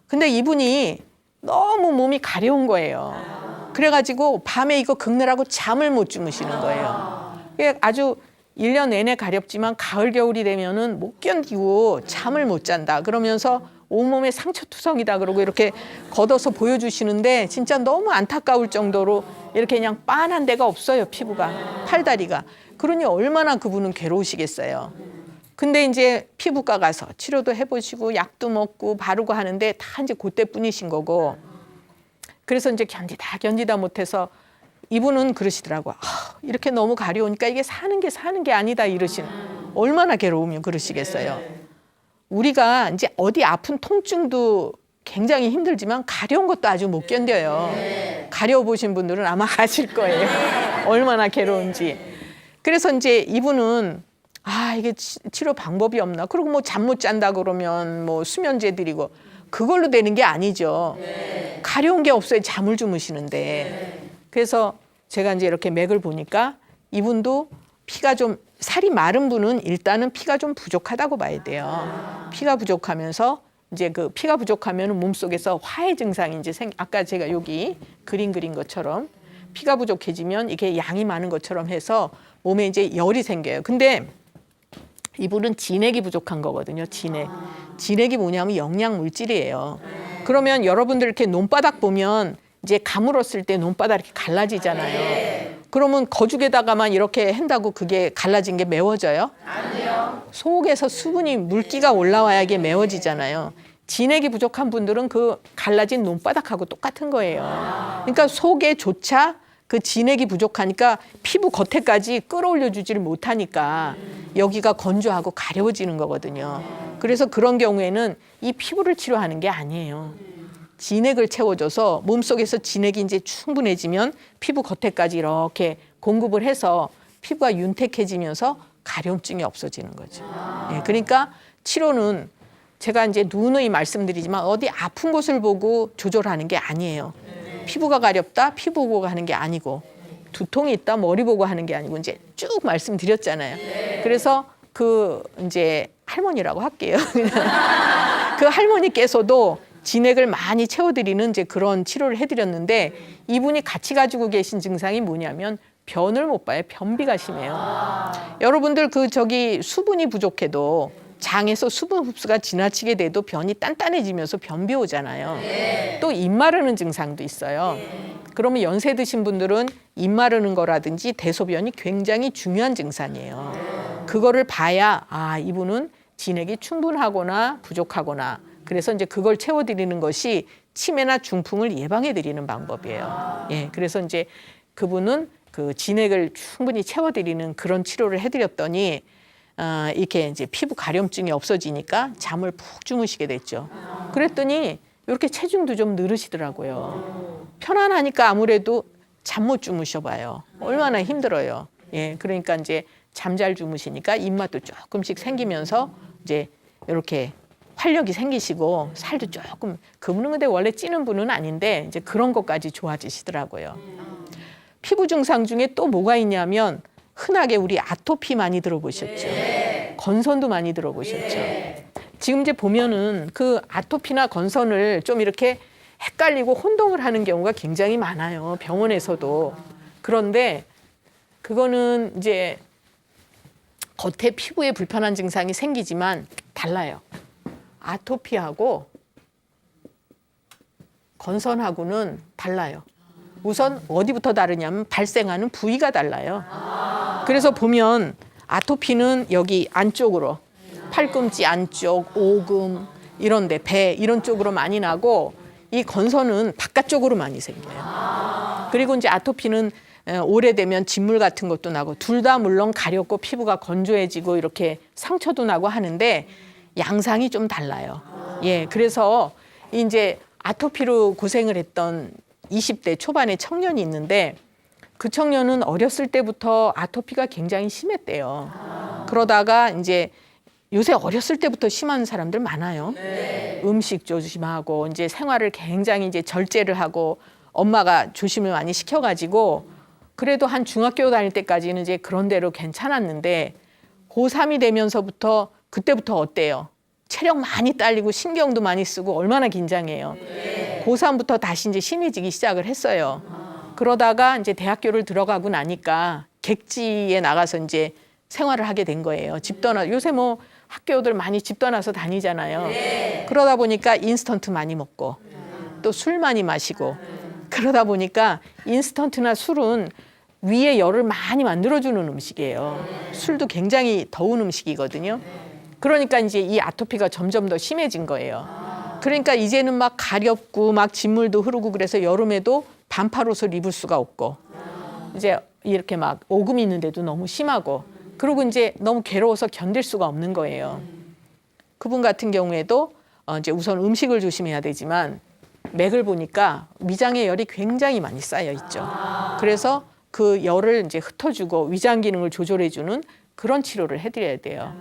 근데 이분이 너무 몸이 가려운 거예요. 그래가지고 밤에 이거 긁느라고 잠을 못 주무시는 거예요. 아주 1년 내내 가렵지만 가을 겨울이 되면은 못 견디고 잠을 못 잔다 그러면서 온몸에 상처투성이다 그러고 이렇게 걷어서 보여주시는데 진짜 너무 안타까울 정도로 이렇게 그냥 빤한 데가 없어요. 피부가, 팔다리가. 그러니 얼마나 그분은 괴로우시겠어요. 근데 이제 피부과 가서 치료도 해보시고 약도 먹고 바르고 하는데 다 이제 그때뿐이신 거고, 그래서 이제 견디다 못해서 이분은 그러시더라고요. 이렇게 너무 가려우니까 이게 사는 게 아니다 이러시는. 얼마나 괴로우면 그러시겠어요. 우리가 이제 어디 아픈 통증도 굉장히 힘들지만 가려운 것도 아주 못 견뎌요. 가려워 보신 분들은 아마 아실 거예요. 얼마나 괴로운지. 그래서 이제 이분은 이게 치료 방법이 없나? 그리고 뭐 잠 못 잔다 그러면 뭐 수면제 드리고 그걸로 되는 게 아니죠. 가려운 게 없어요. 잠을 주무시는데. 그래서 제가 이제 이렇게 맥을 보니까 이분도 피가 좀 살이 마른 분은 일단은 피가 좀 부족하다고 봐야 돼요. 피가 부족하면서 이제 그 피가 부족하면 몸속에서 화해 증상이 이제 아까 제가 여기 그린 것처럼 피가 부족해지면 이게 양이 많은 것처럼 해서 몸에 이제 열이 생겨요. 근데 이분은 진액이 부족한 거거든요. 진액이 뭐냐면 영양 물질이에요. 그러면 여러분들 이렇게 논바닥 보면 이제 가물었을 때 논바닥 이렇게 갈라지잖아요. 그러면 거죽에다가만 이렇게 한다고 그게 갈라진 게 메워져요? 아니요. 속에서 수분이 물기가 올라와야 이게 메워지잖아요. 진액이 부족한 분들은 그 갈라진 논바닥하고 똑같은 거예요. 그러니까 속에조차 그 진액이 부족하니까 피부 겉에까지 끌어올려 주지를 못하니까 여기가 건조하고 가려워지는 거거든요. 그래서 그런 경우에는 이 피부를 치료하는 게 아니에요. 진액을 채워줘서 몸속에서 진액이 이제 충분해지면 피부 겉에까지 이렇게 공급을 해서 피부가 윤택해지면서 가려움증이 없어지는 거죠. 그러니까 치료는 제가 이제 누누이 말씀드리지만 어디 아픈 곳을 보고 조절하는 게 아니에요. 피부가 가렵다, 피부 보고 하는 게 아니고, 두통이 있다, 머리 보고 하는 게 아니고 이제 쭉 말씀드렸잖아요. 그래서 그 이제 할머니라고 할게요. 그 할머니께서도 진액을 많이 채워드리는 이제 그런 치료를 해드렸는데 이분이 같이 가지고 계신 증상이 뭐냐면 변을 못 봐요. 변비가 심해요. 여러분들 수분이 부족해도 장에서 수분 흡수가 지나치게 돼도 변이 단단해지면서 변비 오잖아요. 또 입 마르는 증상도 있어요. 그러면 연세 드신 분들은 입 마르는 거라든지 대소변이 굉장히 중요한 증상이에요. 그거를 봐야 이분은 진액이 충분하거나 부족하거나, 그래서 이제 그걸 채워드리는 것이 치매나 중풍을 예방해드리는 방법이에요. 그래서 이제 그분은 그 진액을 충분히 채워드리는 그런 치료를 해드렸더니 이렇게 이제 피부 가려움증이 없어지니까 잠을 푹 주무시게 됐죠. 그랬더니 이렇게 체중도 좀 늘으시더라고요. 편안하니까 아무래도 잠 못 주무셔봐요. 얼마나 힘들어요. 그러니까 이제 잠 잘 주무시니까 입맛도 조금씩 생기면서 이제 이렇게 활력이 생기시고 살도 조금, 그분은 근데 원래 찌는 분은 아닌데 이제 그런 것까지 좋아지시더라고요. 피부 증상 중에 또 뭐가 있냐면 흔하게 우리 아토피 많이 들어보셨죠? 건선도 많이 들어보셨죠? 지금 이제 보면은 그 아토피나 건선을 좀 이렇게 헷갈리고 혼동을 하는 경우가 굉장히 많아요. 병원에서도. 그런데 그거는 이제 겉에 피부에 불편한 증상이 생기지만 달라요. 아토피하고 건선하고는 달라요. 우선 어디부터 다르냐면 발생하는 부위가 달라요. 그래서 보면 아토피는 여기 안쪽으로, 팔꿈치 안쪽, 오금 이런 데, 배 이런 쪽으로 많이 나고, 이 건선은 바깥쪽으로 많이 생겨요. 그리고 이제 아토피는 오래되면 진물 같은 것도 나고, 둘 다 물론 가렵고 피부가 건조해지고 이렇게 상처도 나고 하는데 양상이 좀 달라요. 그래서 이제 아토피로 고생을 했던 20대 초반의 청년이 있는데 그 청년은 어렸을 때부터 아토피가 굉장히 심했대요. 그러다가 이제 요새 어렸을 때부터 심한 사람들 많아요. 음식 조심하고 이제 생활을 굉장히 이제 절제를 하고 엄마가 조심을 많이 시켜가지고 그래도 한 중학교 다닐 때까지는 이제 그런 대로 괜찮았는데 고3이 되면서부터 그때부터 어때요? 체력 많이 딸리고 신경도 많이 쓰고 얼마나 긴장해요. 고3부터 다시 이제 심해지기 시작을 했어요. 그러다가 이제 대학교를 들어가고 나니까 객지에 나가서 이제 생활을 하게 된 거예요. 집 떠나 요새 뭐 학교들 많이 집 떠나서 다니잖아요. 그러다 보니까 인스턴트 많이 먹고 또 술 많이 마시고 그러다 보니까 인스턴트나 술은 위에 열을 많이 만들어주는 음식이에요. 술도 굉장히 더운 음식이거든요. 그러니까 이제 이 아토피가 점점 더 심해진 거예요. 그러니까 이제는 막 가렵고 막 진물도 흐르고 그래서 여름에도 반팔 옷을 입을 수가 없고 이제 이렇게 막 오금 있는데도 너무 심하고 그리고 이제 너무 괴로워서 견딜 수가 없는 거예요. 그분 같은 경우에도 이제 우선 음식을 조심해야 되지만 맥을 보니까 위장에 열이 굉장히 많이 쌓여 있죠. 그래서 그 열을 이제 흩어주고 위장 기능을 조절해주는 그런 치료를 해드려야 돼요.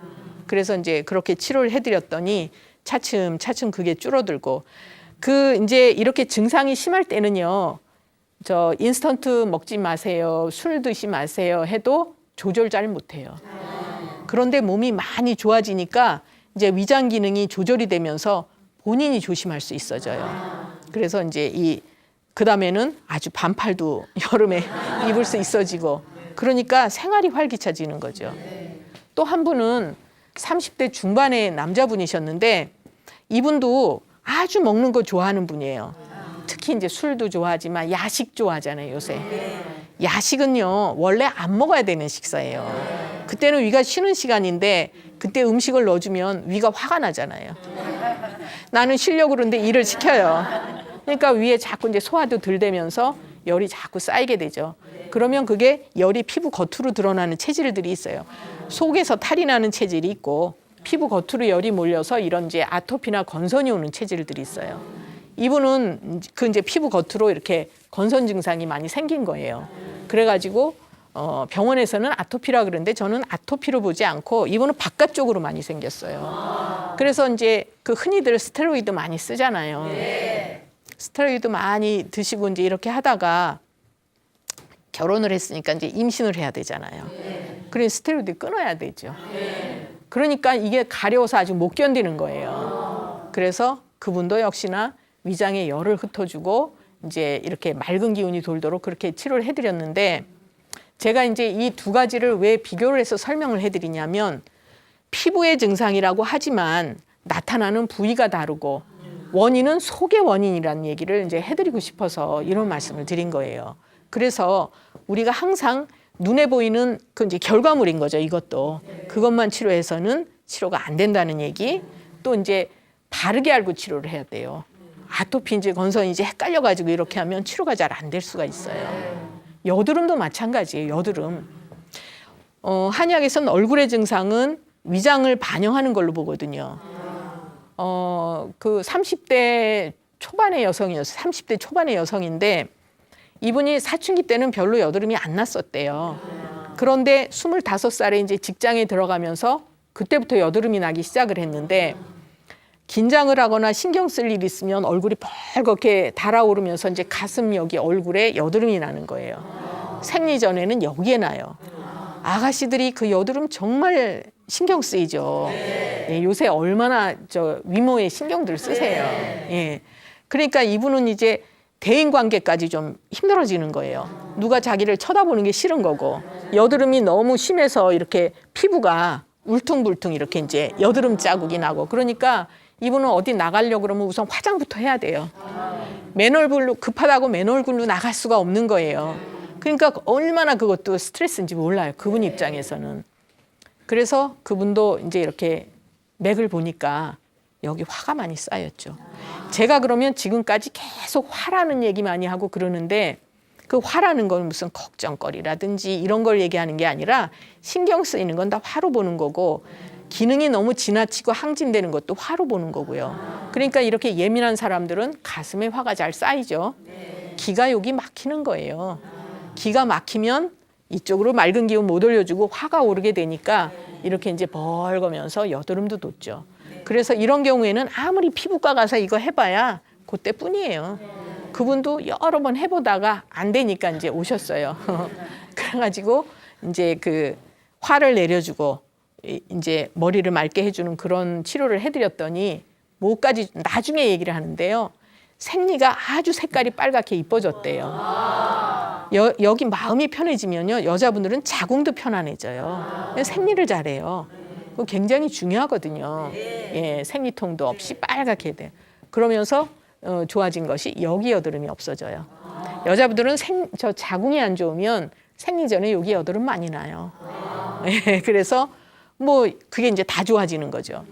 그래서 이제 그렇게 치료를 해드렸더니 차츰 그게 줄어들고 그 이제 이렇게 증상이 심할 때는요. 저 인스턴트 먹지 마세요. 술 드시 마세요. 해도 조절 잘 못해요. 그런데 몸이 많이 좋아지니까 이제 위장 기능이 조절이 되면서 본인이 조심할 수 있어져요. 그래서 이제 그다음에는 아주 반팔도 여름에 입을 수 있어지고 그러니까 생활이 활기차지는 거죠. 또 한 분은 30대 중반의 남자분이셨는데 이분도 아주 먹는 거 좋아하는 분이에요. 특히 이제 술도 좋아하지만 야식 좋아하잖아요, 요새. 야식은요, 원래 안 먹어야 되는 식사예요. 그때는 위가 쉬는 시간인데 그때 음식을 넣어주면 위가 화가 나잖아요. 나는 쉬려고 그러는데 일을 시켜요. 그러니까 위에 자꾸 이제 소화도 덜 되면서 열이 자꾸 쌓이게 되죠. 그러면 그게 열이 피부 겉으로 드러나는 체질들이 있어요. 속에서 탈이 나는 체질이 있고 피부 겉으로 열이 몰려서 이런 이제 아토피나 건선이 오는 체질들이 있어요. 이분은 그 이제 피부 겉으로 이렇게 건선 증상이 많이 생긴 거예요. 그래가지고 병원에서는 아토피라 그러는데 저는 아토피로 보지 않고 이분은 바깥쪽으로 많이 생겼어요. 그래서 이제 그 흔히들 스테로이드 많이 쓰잖아요. 스테로이드 많이 드시고 이제 이렇게 하다가 결혼을 했으니까 이제 임신을 해야 되잖아요. 그래서 스테로이드 끊어야 되죠. 그러니까 이게 가려워서 아주 못 견디는 거예요. 그래서 그분도 역시나 위장에 열을 흩어주고 이제 이렇게 맑은 기운이 돌도록 그렇게 치료를 해드렸는데 제가 이제 이 두 가지를 왜 비교를 해서 설명을 해드리냐면 피부의 증상이라고 하지만 나타나는 부위가 다르고 원인은 속의 원인이라는 얘기를 이제 해드리고 싶어서 이런 말씀을 드린 거예요. 그래서 우리가 항상 눈에 보이는 그 이제 결과물인 거죠. 이것도 그것만 치료해서는 치료가 안 된다는 얘기. 또 이제 바르게 알고 치료를 해야 돼요. 아토피인지 건선인지 헷갈려가지고 이렇게 하면 치료가 잘 안 될 수가 있어요. 여드름도 마찬가지예요. 여드름. 한의학에서는 얼굴의 증상은 위장을 반영하는 걸로 보거든요. 그 30대 초반의 여성이었어요. 30대 초반의 여성인데 이분이 사춘기 때는 별로 여드름이 안 났었대요. 그런데 25살에 이제 직장에 들어가면서 그때부터 여드름이 나기 시작을 했는데 긴장을 하거나 신경 쓸 일이 있으면 얼굴이 벌겋게 달아오르면서 이제 가슴 여기 얼굴에 여드름이 나는 거예요. 생리 전에는 여기에 나요. 아가씨들이 그 여드름 정말 신경 쓰이죠. 예, 요새 얼마나 저 위모에 신경들 쓰세요. 예. 그러니까 이분은 이제 대인 관계까지 좀 힘들어지는 거예요. 누가 자기를 쳐다보는 게 싫은 거고 여드름이 너무 심해서 이렇게 피부가 울퉁불퉁 이렇게 이제 여드름 자국이 나고 그러니까 이분은 어디 나가려고 그러면 우선 화장부터 해야 돼요. 맨 얼굴로 급하다고 맨 얼굴로 나갈 수가 없는 거예요. 그러니까 얼마나 그것도 스트레스인지 몰라요. 그분 입장에서는. 그래서 그분도 이제 이렇게 맥을 보니까 여기 화가 많이 쌓였죠. 제가 그러면 지금까지 계속 화라는 얘기 많이 하고 그러는데 그 화라는 건 무슨 걱정거리라든지 이런 걸 얘기하는 게 아니라 신경 쓰이는 건 다 화로 보는 거고 기능이 너무 지나치고 항진되는 것도 화로 보는 거고요. 그러니까 이렇게 예민한 사람들은 가슴에 화가 잘 쌓이죠. 기가 여기 막히는 거예요. 기가 막히면 이쪽으로 맑은 기운 못 올려주고 화가 오르게 되니까 이렇게 이제 벌거면서 여드름도 돋죠. 그래서 이런 경우에는 아무리 피부과 가서 이거 해봐야 그때뿐이에요. 그분도 여러 번 해보다가 안 되니까 이제 오셨어요. 그래가지고 이제 그 화를 내려주고 이제 머리를 맑게 해주는 그런 치료를 해드렸더니 뭐까지 나중에 얘기를 하는데요. 생리가 아주 색깔이 빨갛게 이뻐졌대요. 여기 마음이 편해지면요, 여자분들은 자궁도 편안해져요. 생리를 잘해요. 그거 굉장히 중요하거든요. 예, 생리통도 없이 빨갛게 돼요. 그러면서 좋아진 것이 여기 여드름이 없어져요. 여자분들은 저 자궁이 안 좋으면 생리 전에 여기 여드름 많이 나요. 예, 그래서 뭐 그게 이제 다 좋아지는 거죠.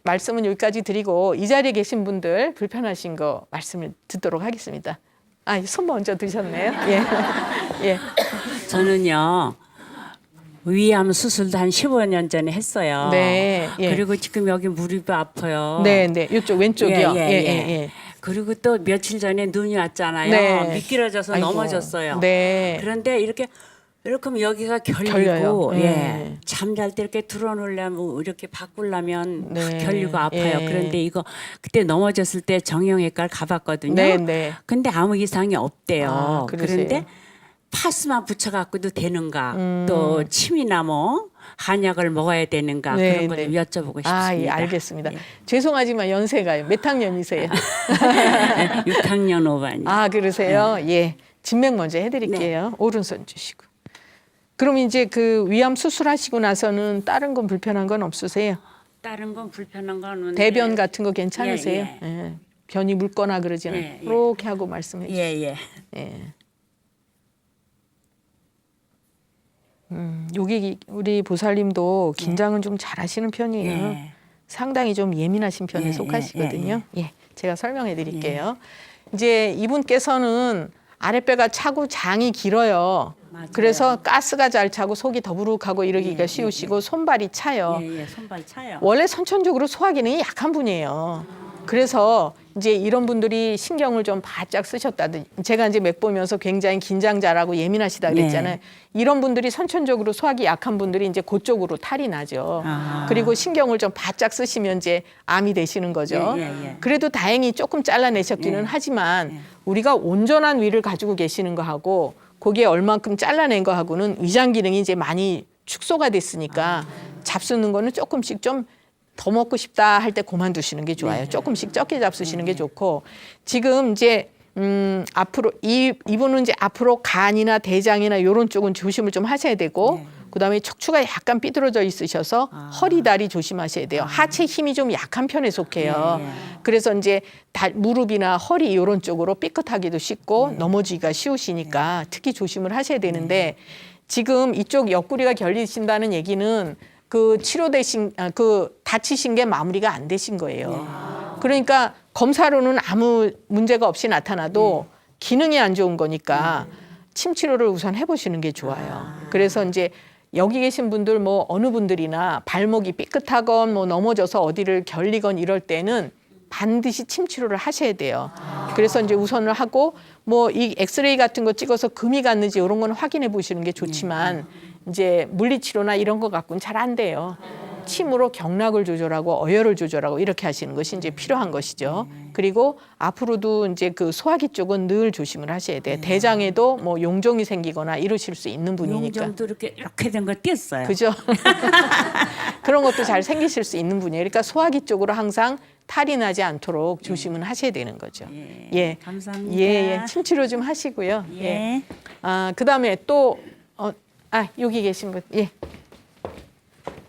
말씀은 여기까지 드리고 이 자리에 계신 분들 불편하신 거 말씀을 듣도록 하겠습니다. 아, 손 먼저 드셨네요. 예. 예. 저는요. 위암 수술도 한 15년 전에 했어요. 네. 예. 그리고 지금 여기 무릎이 아파요. 네, 네. 이쪽 왼쪽이요. 예. 그리고 또 며칠 전에 눈이 왔잖아요. 네. 미끄러져서 아이고. 넘어졌어요. 네. 그런데 이렇게 하면 여기가 결려요. 결리고 네. 잠잘 때 이렇게 들어놓으려면 이렇게 바꾸려면 네. 결리고 아파요. 예. 그런데 이거 그때 넘어졌을 때 정형외과를 가봤거든요. 네, 네. 근데 아무 이상이 없대요. 아, 그러세요? 그런데 파스만 붙여갖고도 되는가, 또 침이나 뭐 한약을 먹어야 되는가 네, 그런 걸 좀 네. 여쭤보고 싶습니다. 아, 예, 알겠습니다. 예. 죄송하지만 연세가요. 몇 학년이세요? 6학년 5반이요. 아, 그러세요? 예. 진맥 먼저 해드릴게요. 오른손 주시고. 그럼 이제 그 위암 수술하시고 나서는 다른 건 불편한 건 없으세요? 다른 건 불편한 건 없는데. 대변 같은 거 괜찮으세요? 예, 예. 변이 묽거나 그러지는 예, 예. 이렇게 하고 말씀해 주세요. 예. 예. 여기 우리 보살님도 긴장은 좀 잘하시는 편이에요. 예. 상당히 좀 예민하신 편에 예, 속하시거든요. 예, 제가 설명해 드릴게요. 이제 이분께서는 아랫배가 차고 장이 길어요. 맞아요. 그래서 가스가 잘 차고 속이 더부룩하고 이러기가 쉬우시고 손발이 차요. 예, 손발 차요. 원래 선천적으로 소화 기능이 약한 분이에요. 그래서 이제 이런 분들이 신경을 좀 바짝 쓰셨다든 제가 이제 맥 보면서 굉장히 긴장 잘하고 예민하시다 그랬잖아요. 네. 이런 분들이 선천적으로 소화기 약한 분들이 이제 그쪽으로 탈이 나죠. 아. 그리고 신경을 좀 바짝 쓰시면 이제 암이 되시는 거죠. 예. 그래도 다행히 조금 잘라내셨기는 예. 하지만 예. 우리가 온전한 위를 가지고 계시는 거하고 거기에 얼만큼 잘라낸 거하고는 위장 기능이 이제 많이 축소가 됐으니까 잡수는 거는 조금씩 좀 더 먹고 싶다 할 때 그만두시는 게 좋아요. 조금씩 적게 잡수시는 게 좋고 지금 이제 앞으로 이분은 이제 앞으로 간이나 대장이나 이런 쪽은 조심을 좀 하셔야 되고 그다음에 척추가 약간 삐뚤어져 있으셔서 허리 다리 조심하셔야 돼요. 하체 힘이 좀 약한 편에 속해요. 그래서 이제 무릎이나 허리 이런 쪽으로 삐끗하기도 쉽고 넘어지기가 쉬우시니까 특히 조심을 하셔야 되는데 지금 이쪽 옆구리가 결리신다는 얘기는 그 치료되신 그 다치신 게 마무리가 안 되신 거예요. 그러니까 검사로는 아무 문제가 없이 나타나도 기능이 안 좋은 거니까 침 치료를 우선 해보시는 게 좋아요. 그래서 이제 여기 계신 분들 뭐 어느 분들이나 발목이 삐끗하건 뭐 넘어져서 어디를 결리건 이럴 때는 반드시 침 치료를 하셔야 돼요. 그래서 이제 우선을 하고 뭐 이 엑스레이 같은 거 찍어서 금이 갔는지 이런 건 확인해 보시는 게 좋지만 이제 물리치료나 이런 거 갖고는 잘 안 돼요. 침으로 경락을 조절하고 어혈을 조절하고 이렇게 하시는 것이 이제 필요한 것이죠. 그리고 앞으로도 이제 그 소화기 쪽은 늘 조심을 하셔야 돼요. 대장에도 뭐 용종이 생기거나 이러실 수 있는 분이니까. 용종도 이렇게 된 거 띄었어요. 그죠? 그런 것도 잘 생기실 수 있는 분이에요. 그러니까 소화기 쪽으로 항상 탈이 나지 않도록 조심은 하셔야 되는 거죠. 예. 감사합니다. 예. 침 치료 좀 하시고요. 예. 아, 그다음에 또 여기 계신 분. 예.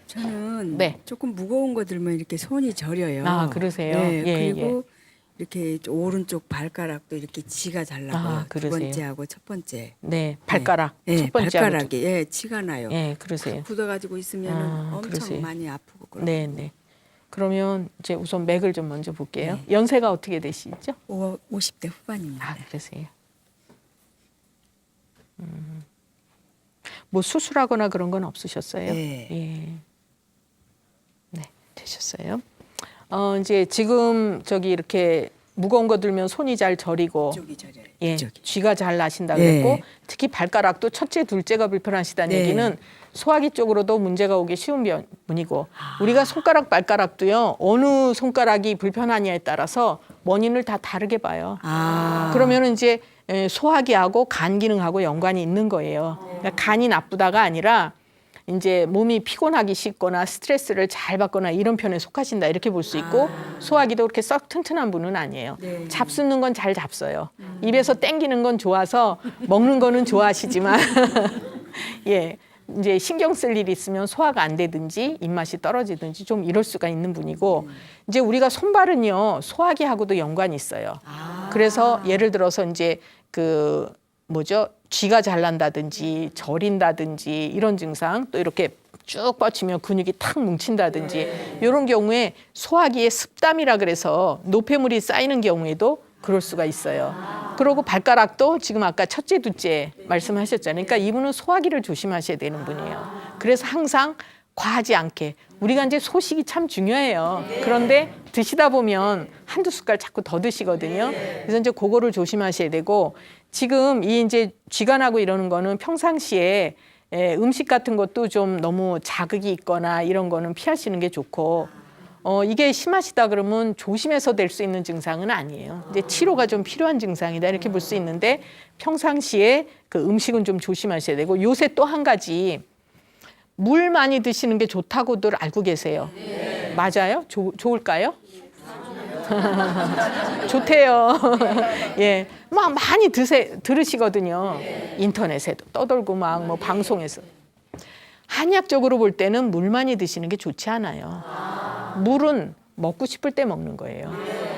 저는 네. 조금 무거운 거 들면 이렇게 손이 저려요. 아, 그러세요? 네, 예, 그리고 이렇게 오른쪽 발가락도 이렇게 지가 잘 나고요. 아, 두 그러세요? 번째하고 첫 번째. 네. 발가락. 네, 첫 번째 발가락이 지가 나요. 예, 그러세요. 굳어가지고 있으면 엄청 그러세요. 많이 아프고 그래요. 네, 네. 그러면 이제 우선 맥을 좀 먼저 볼게요. 연세가 어떻게 되시죠? 50대 후반입니다. 아, 그러세요. 뭐 수술하거나 그런 건 없으셨어요? 네. 예. 네, 되셨어요. 이제 지금 저기 이렇게 무거운 거 들면 손이 잘 저리고 이쪽이 저래. 예, 이쪽이. 쥐가 잘 나신다 예. 그랬고 특히 발가락도 첫째, 둘째가 불편하시다는 네. 얘기는 소화기 쪽으로도 문제가 오기 쉬운 분이고 우리가 손가락, 발가락도요. 어느 손가락이 불편하냐에 따라서 원인을 다 다르게 봐요. 그러면 이제 소화기하고 간 기능하고 연관이 있는 거예요. 그러니까 간이 나쁘다가 아니라 이제 몸이 피곤하기 쉽거나 스트레스를 잘 받거나 이런 편에 속하신다 이렇게 볼 수 있고 소화기도 그렇게 썩 튼튼한 분은 아니에요. 네. 잡수는 건 잘 잡서요. 입에서 땡기는 건 좋아서 먹는 거는 좋아하시지만 예. 이제 신경 쓸 일이 있으면 소화가 안 되든지 입맛이 떨어지든지 좀 이럴 수가 있는 분이고 이제 우리가 손발은요 소화기하고도 연관이 있어요. 그래서 예를 들어서 이제 그 뭐죠 쥐가 잘 난다든지 저린다든지 이런 증상 또 이렇게 쭉 뻗치면 근육이 탁 뭉친다든지 이런 경우에 소화기에 습담이라 그래서 노폐물이 쌓이는 경우에도 그럴 수가 있어요. 그리고 발가락도 지금 아까 첫째, 둘째 말씀하셨잖아요. 그러니까 이분은 소화기를 조심하셔야 되는 분이에요. 그래서 항상 과하지 않게 우리가 이제 소식이 참 중요해요. 그런데 드시다 보면 한두 숟갈 자꾸 더 드시거든요. 그래서 이제 그거를 조심하셔야 되고 지금 이 이제 쥐가 나고 이러는 거는 평상시에 음식 같은 것도 좀 너무 자극이 있거나 이런 거는 피하시는 게 좋고 이게 심하시다 그러면 조심해서 될 수 있는 증상은 아니에요. 이제 치료가 좀 필요한 증상이다 이렇게 볼 수 있는데 평상시에 그 음식은 좀 조심하셔야 되고 요새 또 한 가지 물 많이 드시는 게 좋다고들 알고 계세요. 맞아요? 좋을까요? 좋대요. 예, 막 많이 들으시거든요. 인터넷에도 떠돌고 막 뭐 방송에서. 한약적으로 볼 때는 물 많이 드시는 게 좋지 않아요. 물은 먹고 싶을 때 먹는 거예요.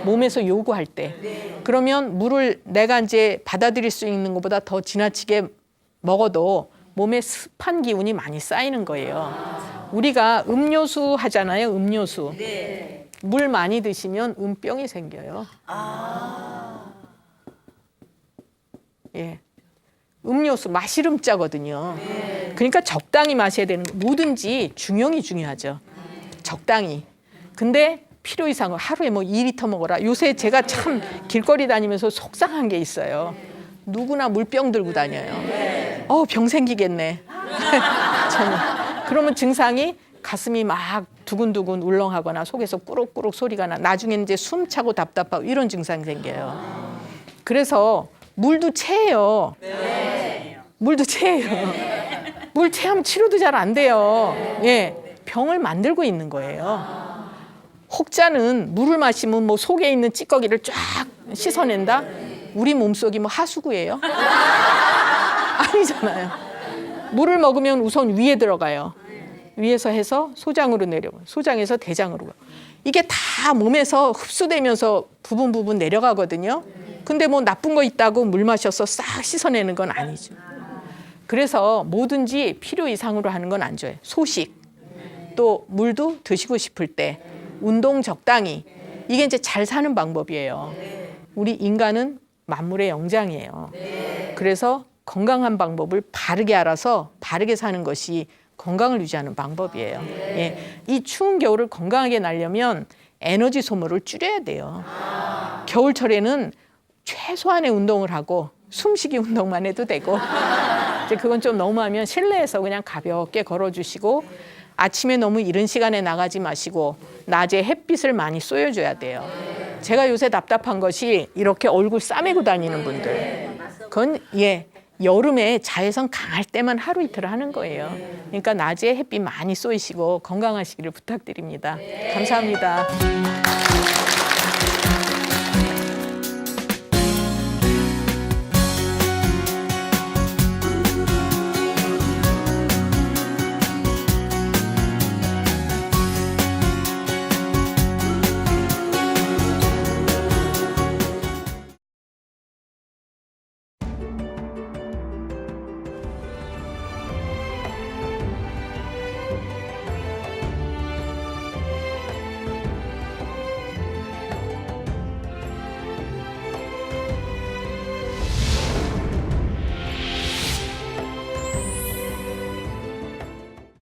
몸에서 요구할 때. 그러면 물을 내가 이제 받아들일 수 있는 것보다 더 지나치게 먹어도 몸에 습한 기운이 많이 쌓이는 거예요. 우리가 음료수 하잖아요. 음료수. 물 많이 드시면 음병이 생겨요. 예. 음료수 마시름자거든요. 그러니까 적당히 마셔야 되는 거. 뭐든지 중용이 중요하죠. 적당히. 근데 필요 이상으로 하루에 뭐 2리터 먹어라. 요새 제가 참 길거리 다니면서 속상한 게 있어요. 누구나 물병 들고 다녀요. 병 생기겠네. 저는. 그러면 증상이 가슴이 막 두근두근 울렁하거나 속에서 꾸룩꾸룩 소리가 나. 나중에 이제 숨 차고 답답하고 이런 증상이 생겨요. 그래서 물도 체해요. 물도 체해요. 물 체하면 치료도 잘 안 돼요. 예, 병을 만들고 있는 거예요. 혹자는 물을 마시면 뭐 속에 있는 찌꺼기를 쫙 씻어낸다? 우리 몸속이 뭐 하수구예요? 아니잖아요. 물을 먹으면 우선 위에 들어가요. 위에서 해서 소장으로 내려가요. 소장에서 대장으로 가요. 이게 다 몸에서 흡수되면서 부분 내려가거든요. 근데 뭐 나쁜 거 있다고 물 마셔서 싹 씻어내는 건 아니죠. 그래서 뭐든지 필요 이상으로 하는 건 안 좋아요. 소식, 또 물도 드시고 싶을 때, 운동 적당히. 이게 이제 잘 사는 방법이에요. 우리 인간은 만물의 영장이에요. 그래서 건강한 방법을 바르게 알아서 바르게 사는 것이 건강을 유지하는 방법이에요. 예. 이 추운 겨울을 건강하게 날려면 에너지 소모를 줄여야 돼요. 겨울철에는 최소한의 운동을 하고 숨쉬기 운동만 해도 되고 이제 그건 좀 너무하면 실내에서 그냥 가볍게 걸어주시고 아침에 너무 이른 시간에 나가지 마시고 낮에 햇빛을 많이 쏘여줘야 돼요. 제가 요새 답답한 것이 이렇게 얼굴 싸매고 다니는 분들. 그건 여름에 자외선 강할 때만 하루 이틀 하는 거예요. 그러니까 낮에 햇빛 많이 쏘이시고 건강하시기를 부탁드립니다. 감사합니다.